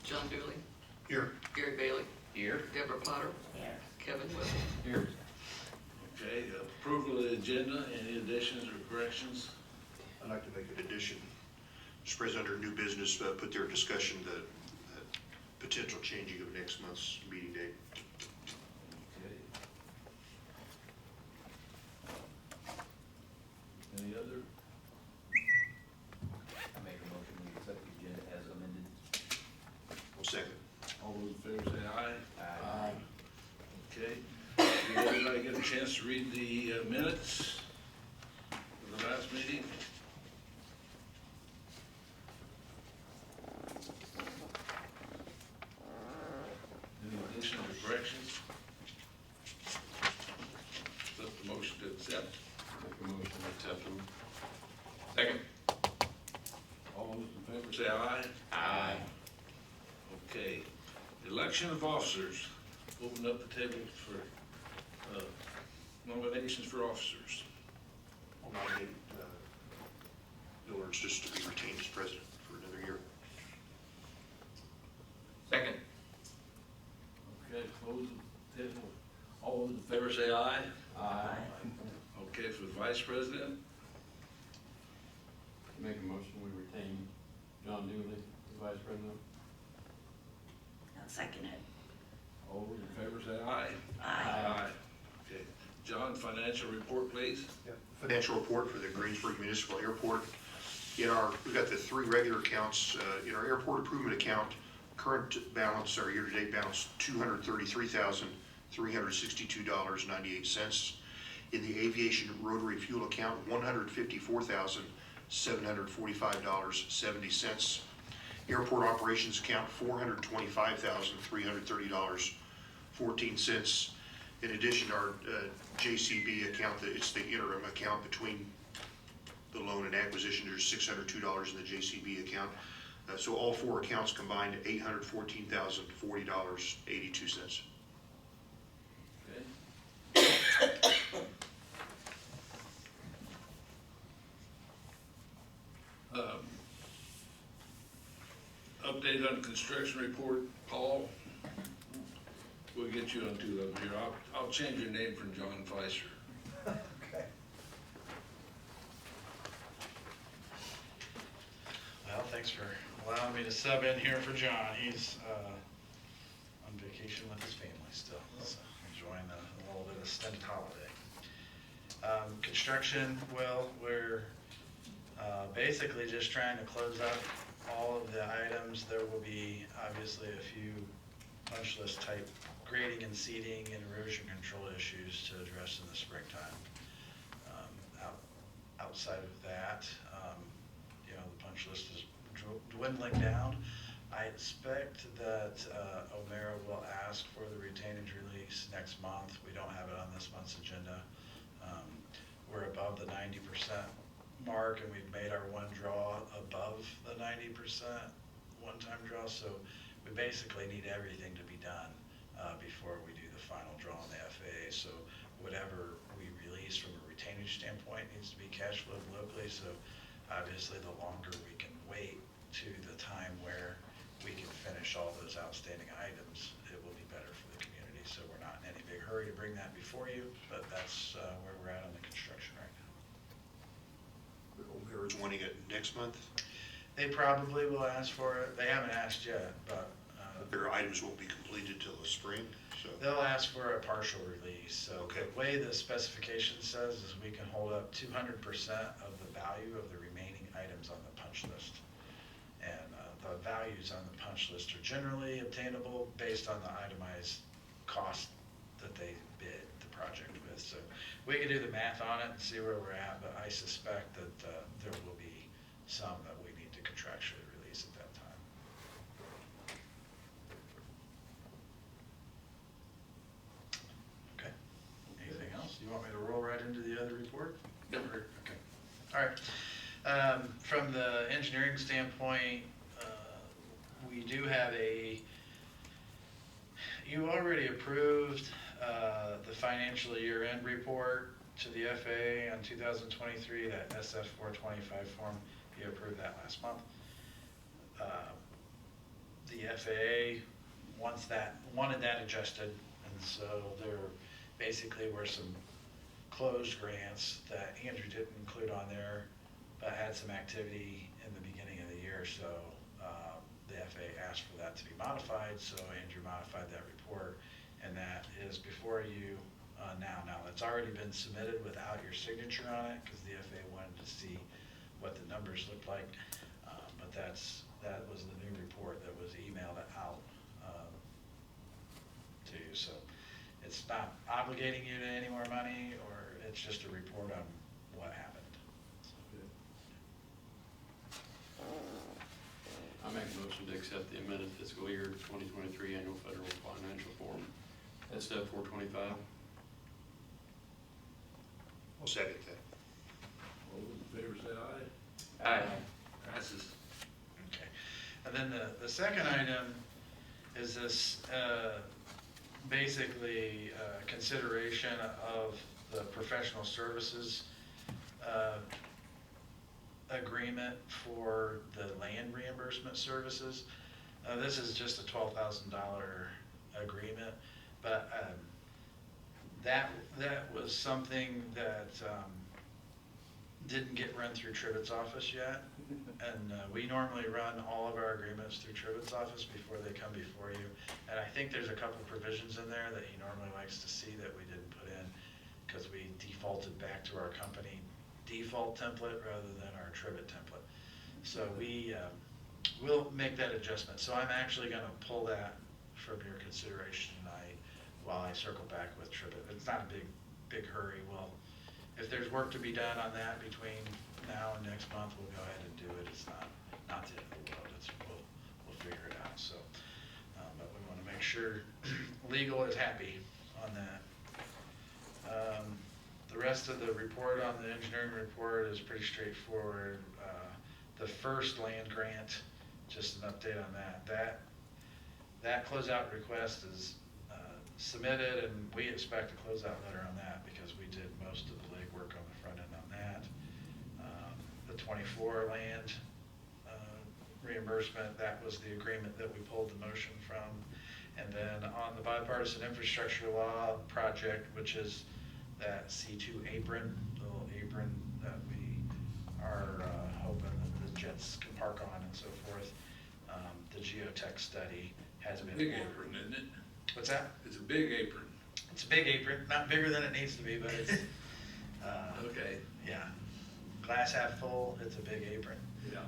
John Dooley. Here. Gary Bailey. Here. Deborah Potter. Here. Kevin Whipple. Here. Okay, approval of the agenda, any additions or corrections? I'd like to make an addition. Mr. President, under new business, put their discussion, the potential changing of next month's meeting date. Okay. Any other? I make a motion, we accept the agenda as amended. Well, second. All those in favor say aye. Aye. Okay. Did everybody get a chance to read the minutes of the last meeting? Any additions or corrections? Flip the motion to accept. Make a motion to accept them. Second. All those in favor say aye. Aye. Okay. Election of officers. Open up the table for nominations for officers. I'll nominate Bill Ernst just to be retained as president for another year. Second. Okay, close the table. All those in favor say aye. Aye. Okay, for the vice president, Make a motion, we retain John Dooley as vice president. I'll second it. all those in favor say aye. Aye. Okay, John, financial report, please. Financial report for the Greensburg Municipal Airport. We've got the three regular accounts. In our airport improvement account, current balance, our year-to-date balance, $233,362.98. In the aviation rotary fuel account, $154,745.70. Airport operations account, $425,330.14. In addition, our JCB account, it's the interim account between the loan and acquisition, there's $602 in the JCB account. So all four accounts combined, $814,040.82. Okay. Update on construction report, Paul. We'll get you on two of them here. I'll change your name from John Fleischer. Okay. Well, thanks for allowing me to sub in here for John. He's on vacation with his family still, so enjoying a little bit of extended holiday. Construction, well, we're basically just trying to close up all of the items. There will be obviously a few punch list type grading and seeding and erosion control issues to address in the springtime. Outside of that, the punch list is dwindling down. I expect that O'Mara will ask for the retainage release next month. We don't have it on this month's agenda. We're above the 90% mark, and we've made our one draw above the 90% one-time draw, so we basically need everything to be done before we do the final draw on the FAA. So whatever we release from a retainage standpoint needs to be cash flowed locally. So obviously the longer we can wait to the time where we can finish all those outstanding items, it will be better for the community. So we're not in any big hurry to bring that before you, but that's where we're at on the construction right now. O'Mara's wanting it next month. They probably will ask for it. They haven't asked yet, but Their items won't be completed till the spring, so. they'll ask for a partial release. So Okay. the way the specification says is we can hold up 200% of the value of the remaining items on the punch list. And the values on the punch list are generally obtainable based on the itemized cost that they bid the project with. So we can do the math on it and see where we're at, but I suspect that there will be some that we need to contractually release at that time. Okay. Anything else? You want me to roll right into the other report? No. Okay. All right. From the engineering standpoint, we do have you already approved the financial year-end report to the FAA on 2023, that SF 425 form. You approved that last month. The the FAA wanted that adjusted, and so there basically were some closed grants that Andrew didn't include on there, but had some activity in the beginning of the year, so the FAA asked for that to be modified, so Andrew modified that report, and that is before you now. Now, it's already been submitted without your signature on it, because the FAA wanted to see what the numbers looked like, but that was the new report that was emailed out to you, so it's not obligating you to any more money, or it's just a report on what happened. I make a motion to accept the amended fiscal year 2023 annual federal financial form. That's step 425. I'll second that. All those in favor say aye. Aye. Passes. Okay, and then the second item is this, basically, consideration of the professional services agreement for the land reimbursement services. This is just a $12,000 agreement, but that was something that didn't get run through Trivett's office yet. And we normally run all of our agreements through Trivett's office before they come before you. And I think there's a couple provisions in there that he normally likes to see that we didn't put in, because we defaulted back to our company default template rather than our Trivet template. So we'll make that adjustment. So I'm actually gonna pull that from your consideration tonight while I circle back with Trivet. It's not a big hurry. If there's work to be done on that between now and next month, we'll go ahead and do it. It's not the end of the world. We'll figure it out. So, but we want to make sure legal is happy on that. The rest of the report on the engineering report is pretty straightforward. The first land grant, just an update on that. That closeout request is submitted, and we expect a closeout letter on that because we did most of the legwork on the front end on that. The 24 land reimbursement, that was the agreement that we pulled the motion from. And then on the bipartisan infrastructure law project, which is that C2 apron, the little apron that we are hoping that the jets can park on and so forth, the geotech study has been Big ordered. apron, isn't it? What's that? It's a big apron. It's a big apron, not bigger than it needs to be, but it's, Okay. yeah. Glass half full, it's a big apron. Yeah.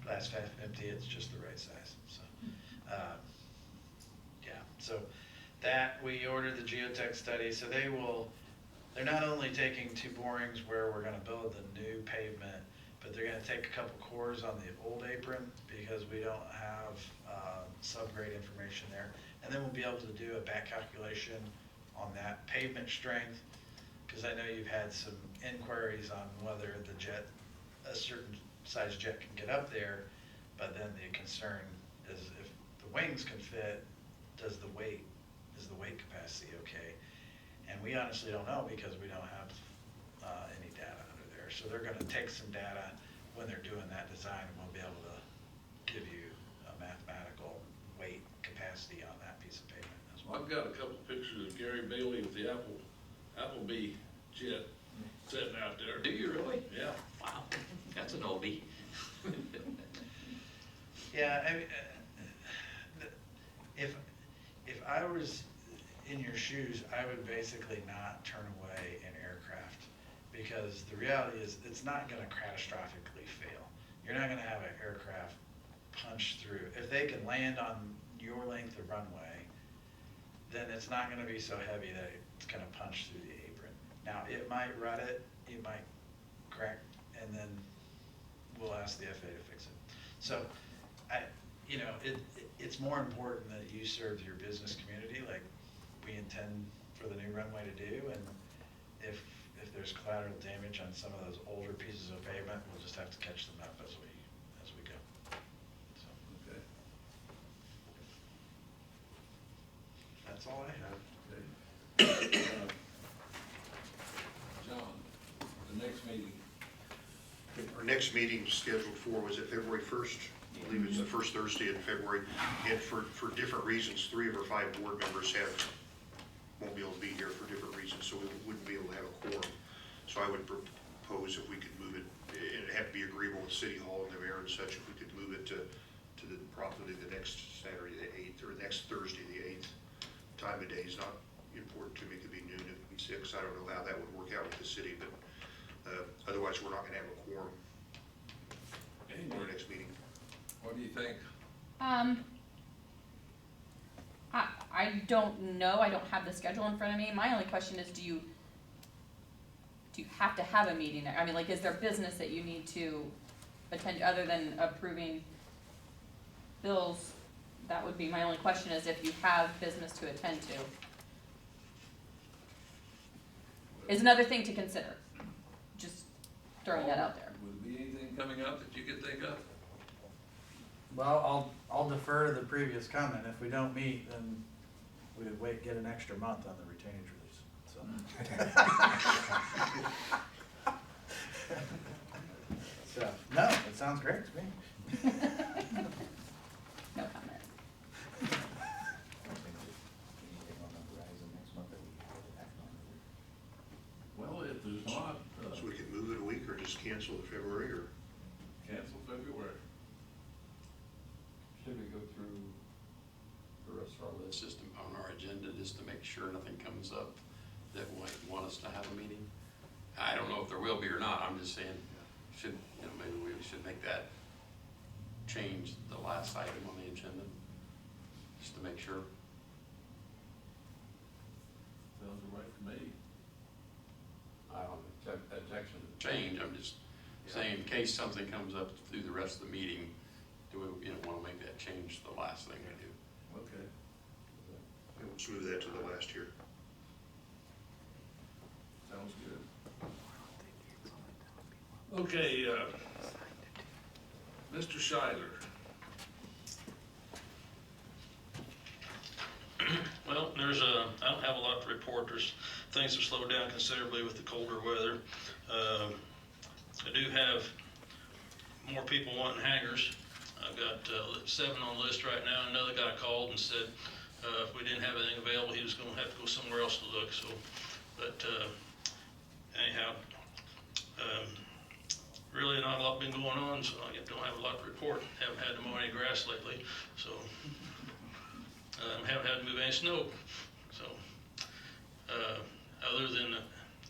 Glass half empty, it's just the right size, so. Yeah, so that, we ordered the geotech study, so they're not only taking 2 borings where we're gonna build the new pavement, but they're gonna take a couple cores on the old apron because we don't have subgrade information there. And then we'll be able to do a back calculation on that pavement strength, because I know you've had some inquiries on whether a certain size jet can get up there, but then the concern is if the wings can fit, is the weight capacity okay? And we honestly don't know because we don't have any data under there. So they're gonna take some data when they're doing that design, and we'll be able to give you a mathematical weight capacity on that piece of pavement as well. I've got a couple pictures of Gary Bailey with the Applebee jet sitting out there. Do you really? Yeah. Wow, that's an oldie. Yeah, I mean, if I was in your shoes, I would basically not turn away an aircraft, because the reality is it's not gonna catastrophically fail. You're not gonna have an aircraft punch through. If they can land on your length of runway, then it's not gonna be so heavy that it's gonna punch through the apron. Now, it might rut it might crack, and then we'll ask the FAA to fix it. So, it's more important that you serve your business community like we intend for the new runway to do, and if there's collateral damage on some of those older pieces of pavement, we'll just have to catch them up as we go. So, Okay. that's all I have. Okay. John, the next meeting. Our next meeting scheduled for, was it February 1st? Yeah. believe it's the first Thursday in February. And for different reasons, 3 of our 5 board members won't be able to be here for different reasons, so we wouldn't be able to have a quorum. So I would propose if we could move it, and it'd have to be agreeable with City Hall and the mayor and such, if we could move it to probably the next Saturday, the 8th, or next Thursday, the 8th. Time of day is not important to me. It could be noon, it could be 6. I don't know how that would work out with the city, but otherwise, we're not gonna have a quorum for our next meeting. What do you think? I don't know, I don't have the schedule in front of me. My only question is, do you have to have a meeting? I mean, like, is there business that you need to attend other than approving bills? That would be my only question, is if you have business to attend to. Is another thing to consider. Just throwing that out there. Would there be anything coming up that you could think of? Well, I'll defer to the previous comment. If we don't meet, then we would get an extra month on the retainage release, so. So, no, it sounds great to me. No comment. Well, if there's not, So we could move it a week or just cancel the February, or? cancel February. Should we go through the rest of our list just on our agenda, just to make sure nothing comes up that might want us to have a meeting? I don't know if there will be or not, I'm just saying, maybe we should make that change, the last item on the agenda, just to make sure. Sounds right to me. I don't objection to the change, I'm just saying, in case something comes up through the rest of the meeting, do we, want to make that change the last thing we do? Okay. Let's move that to the last here. Sounds good. Okay, Mr. Schuyler. Well, I don't have a lot to report. Things have slowed down considerably with the colder weather. I do have more people wanting hangars. I've got 7 on the list right now. Another guy called and said if we didn't have anything available, he was going to have to go somewhere else to look. So, but anyhow, really not a lot been going on, so I don't have a lot to report. Haven't had to mow any grass lately, so haven't had to move any snow. So other than the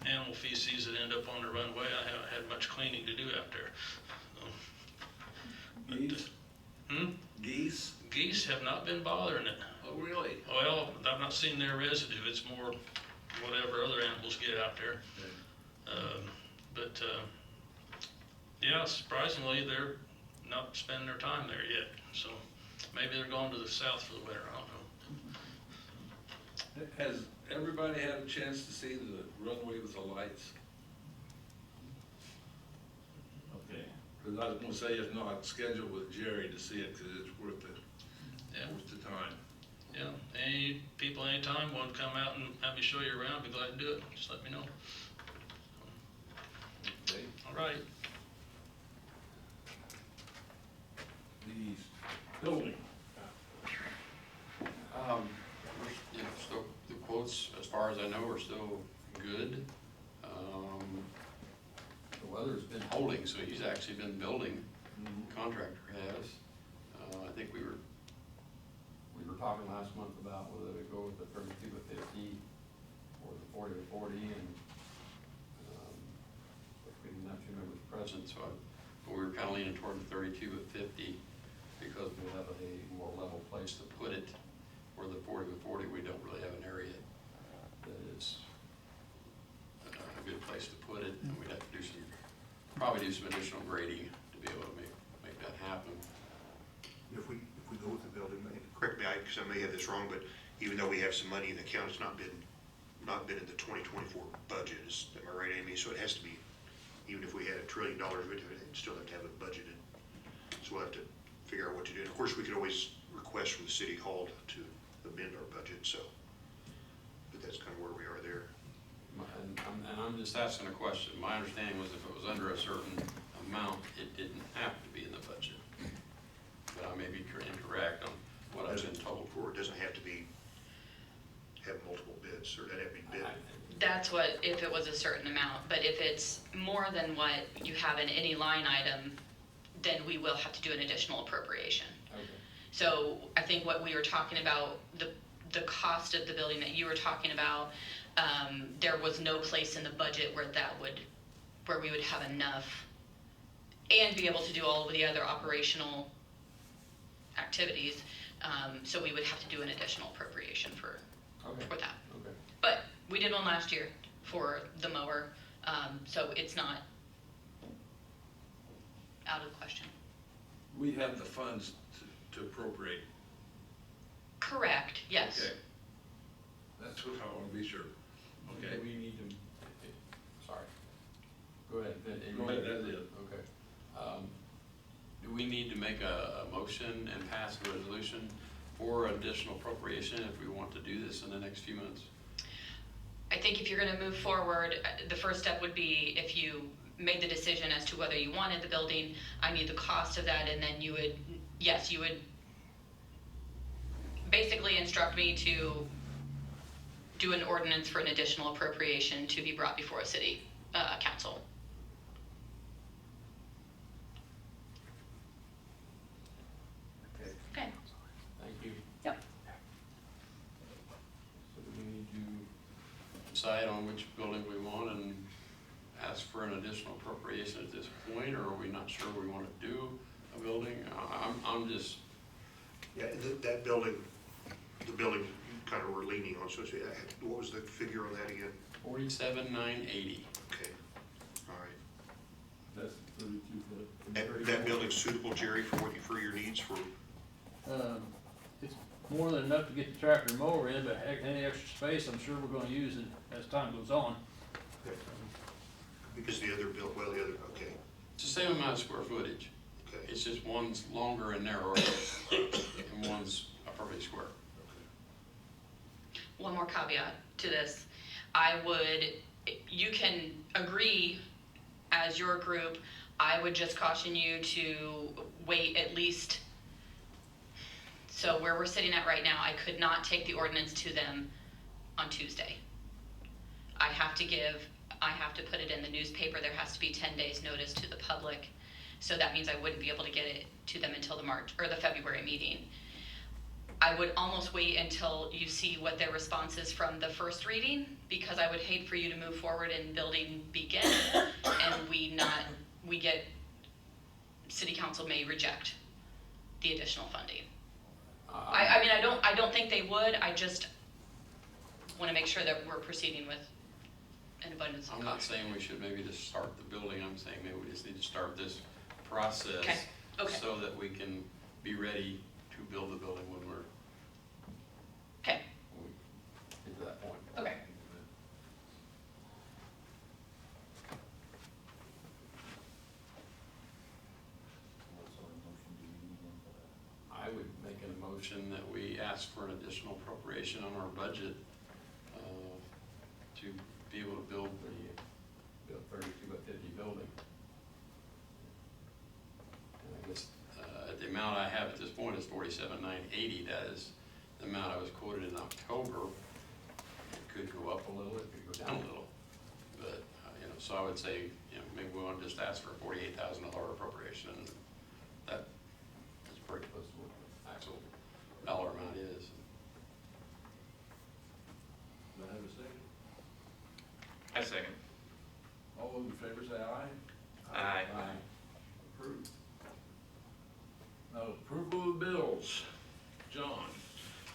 animal feces that end up on the runway, I haven't had much cleaning to do out there. So, Geese? Geese? Geese have not been bothering it. Oh, really? Well, I've not seen their residue. It's more whatever other animals get out there. Yeah, surprisingly, they're not spending their time there yet. So maybe they're going to the south for the winter. I don't know. Has everybody had a chance to see the runway with the lights? Okay. Because I was gonna say, if not, schedule with Jerry to see it, because it's worth it. Yeah. Worth the time. Yeah, any people anytime want to come out and have me show you around, be glad to do it. Just let me know. Okay. All right. The building. So the quotes, as far as I know, are still good. The weather's been holding, so he's actually been building, contractor has. I think we were talking last month about whether to go with the 32-50 or the 40-40, and we didn't have 2 members present, so but we were kind of leaning toward the 32-50 because we have a more level place to put it. Where the 40-40, we don't really have an area that is a good place to put it, and we'd have to probably do some additional grading to be able to make that happen. If we go with the building, correct me, because I may have this wrong, but even though we have some money in the account, it's not been in the 2024 budget. Am I right, Amy? So it has to be, even if we had $1 trillion, we'd still have to have it budgeted. So we'll have to figure out what to do. And of course, we could always request from the city hall to amend our budget, so, but that's kind of where we are there. And I'm just asking a question. My understanding was if it was under a certain amount, it didn't have to be in the budget. but I may be incorrect on what I've been told. Or it doesn't have to be, have multiple bids, or it doesn't have to be bid. That's what, if it was a certain amount, but if it's more than what you have in any line item, then we will have to do an additional appropriation. Okay. So I think what we were talking about, the cost of the building that you were talking about, there was no place in the budget where we would have enough and be able to do all of the other operational activities. So we would have to do an additional appropriation for that. Okay. But we did one last year for the mower, so it's not out of the question. We have the funds to appropriate. Correct, yes. Okay. That's what I want to be sure. Okay. Do we need to, sorry. Go ahead. Go ahead, that's it. Okay. Do we need to make a motion and pass a resolution for additional appropriation if we want to do this in the next few months? I think if you're gonna move forward, the first step would be if you made the decision as to whether you wanted the building, I need the cost of that, and then you would basically instruct me to do an ordinance for an additional appropriation to be brought before a city council. Okay. Okay. Thank you. Yep. So do we need to decide on which building we want and ask for an additional appropriation at this point, or are we not sure we want to do a building? I'm just, Yeah, that building, the building you kind of were leaning on, so what was the figure on that again? 47,980. Okay, all right. That's 32 foot. That building's suitable, Jerry, for your needs for, It's more than enough to get the tractor mower in, but any extra space, I'm sure we're gonna use it as time goes on. because the other okay, It's the same amount of square footage. okay. It's just one's longer and narrower and one's a perfect square. One more caveat to this. You can agree as your group, I would just caution you to wait at least, so where we're sitting at right now, I could not take the ordinance to them on Tuesday. I have to put it in the newspaper, there has to be 10 days notice to the public, so that means I wouldn't be able to get it to them until the February meeting. I would almost wait until you see what their response is from the first reading, because I would hate for you to move forward and building begin, and city council may reject the additional funding. I don't think they would, I just wanna make sure that we're proceeding with an abundance of I'm caution. not saying we should maybe just start the building, I'm saying maybe we just need to start this process Okay. so that we can be ready to build the building when we get to that point. Okay. I would make a motion that we ask for an additional appropriation on our budget to be able to build the 32 by 50 building. And I guess the amount I have at this point is 47,980. That is the amount I was quoted in October. It could go up a little, it could go down a little. But, so I would say, maybe we want to just ask for a $48,000 appropriation. And that is pretty close to what the actual dollar amount is. Do I have a second? I second. All those in favor say aye. Aye. Approved. Now, approval of bills. John?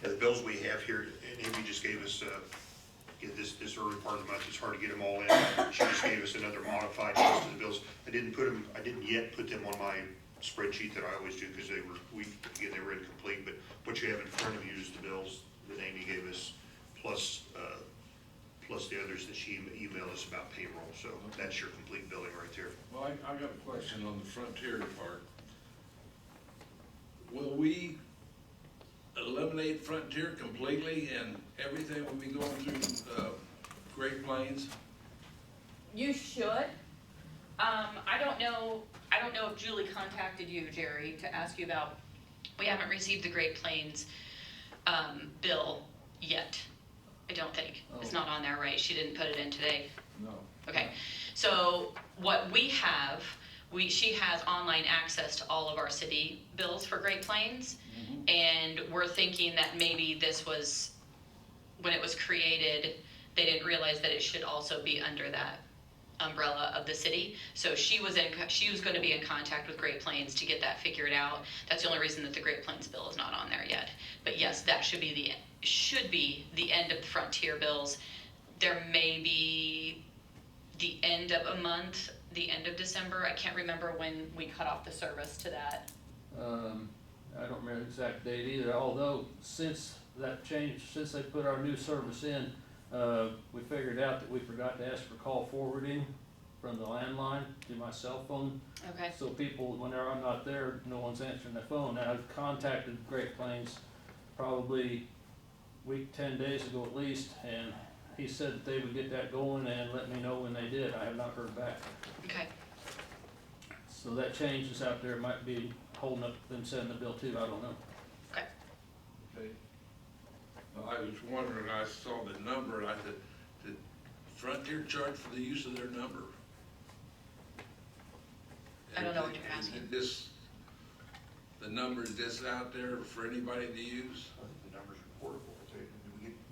Yeah, the bills we have here, and Amy just gave us, this early part of the month, it's hard to get them all in. She just gave us another modified list of the bills. I didn't yet put them on my spreadsheet that I always do, because they were incomplete, but what you have in front of you is the bills that Amy gave us, plus the others that she emailed us about payroll, so that's your complete billing right there. Well, I got a question on the Frontier part. Will we eliminate Frontier completely and everything will be going through Great Plains? You should. I don't know if Julie contacted you, Jerry, to ask you about We haven't received the Great Plains, bill yet, I don't think. It's Oh. not on there, right? She didn't put it in today. No. Okay, so what we have, she has online access to all of our city bills for Great Plains. And we're thinking that maybe this was, when it was created, they didn't realize that it should also be under that umbrella of the city. So she was gonna be in contact with Great Plains to get that figured out. That's the only reason that the Great Plains bill is not on there yet. But yes, that should be the end of the Frontier bills. There may be the end of a month, the end of December. I can't remember when we cut off the service to that. I don't remember the exact date either, although since that changed, since they put our new service in, we figured out that we forgot to ask for call forwarding from the landline to my cell phone. Okay. So people, whenever I'm not there, no one's answering the phone. And I've contacted Great Plains probably week, 10 days ago at least, and he said that they would get that going and let me know when they did. I have not heard back. Okay. So that changes out there, might be holding up them sending the bill too, I don't know. Okay. Okay. Well, I was wondering, I saw the number, I said, did Frontier charge for the use of their number? I don't know what you're Is asking. it just, the number is just out there for anybody to use? I think the numbers are portable.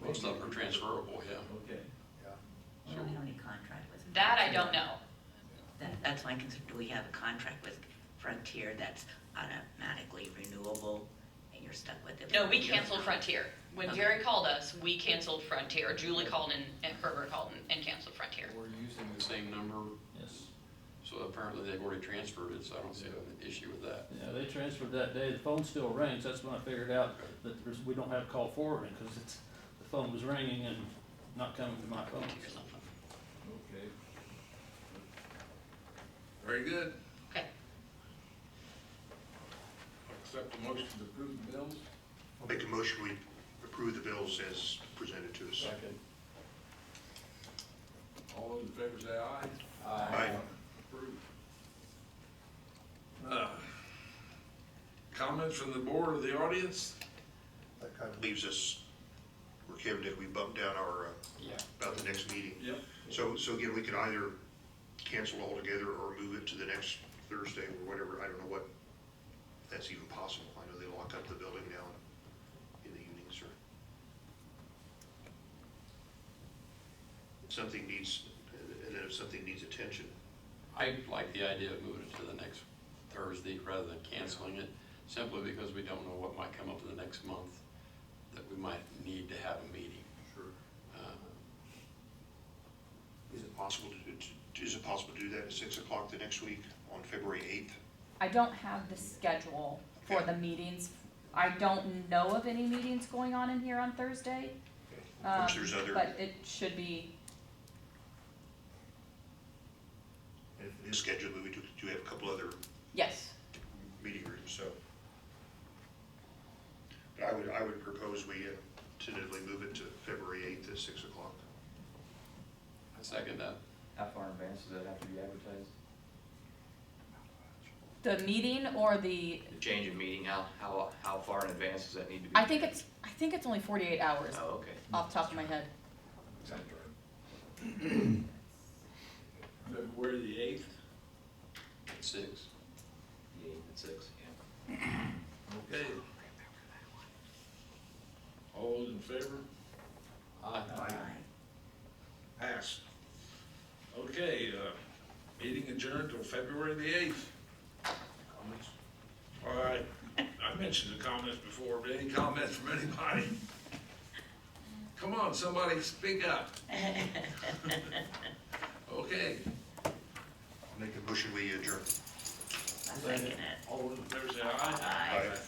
Most of them are transferable, yeah. Okay. We don't have any contract with them. That I don't know. That's my concern. Do we have a contract with Frontier that's automatically renewable and you're stuck with it? No, we canceled Frontier. When Okay. Jerry called us, we canceled Frontier. Julie called and Herbert called and canceled Frontier. We're using the same number, Yes. so apparently they've already transferred it, so I don't see an issue with that. Yeah, they transferred that day. The phone still rings. That's when I figured out that we don't have call forwarding, because the phone was ringing and not coming to my phone. To your cell phone. Okay. Very good. Okay. Accept the motion to approve the bills. I'll make a motion, we approve the bills as presented to us. Second. All those in favor say aye. Aye. Approved. Comments from the board or the audience? That kind of leaves us, where Kevin did, we bumped down our, Yeah. about the next meeting. Yep. So again, we could either cancel altogether or move it to the next Thursday or whatever. I don't know what, if that's even possible. I know they lock up the building now in the evenings, or something needs, and then if something needs attention. I like the idea of moving it to the next Thursday rather than canceling it, simply because we don't know what might come up in the next month, that we might need to have a meeting. Sure. Is it possible to do that at 6 o'clock the next week on February 8th? I don't have the schedule for the meetings. I don't know of any meetings going on in here on Thursday. Of course, there's other, But it should be, if it is scheduled, we do have a couple other yes. meeting rooms, so. But I would propose we tentatively move it to February 8th at 6 o'clock. I second that. How far in advance does that have to be advertised? The meeting or the, The change in meeting, how far in advance does that need to be? I think it's only 48 hours Oh, okay. off the top of my head. February the 8th. At 6. The 8th at 6, yeah. Okay. All those in favor? Aye. Passed. Okay, meeting adjourned till February the 8th. Comments? All right, I mentioned the comments before, but any comments from anybody? Come on, somebody speak up. Okay. I'll make a motion, we adjourn. I second it. All those in favor say aye. Aye. Aye.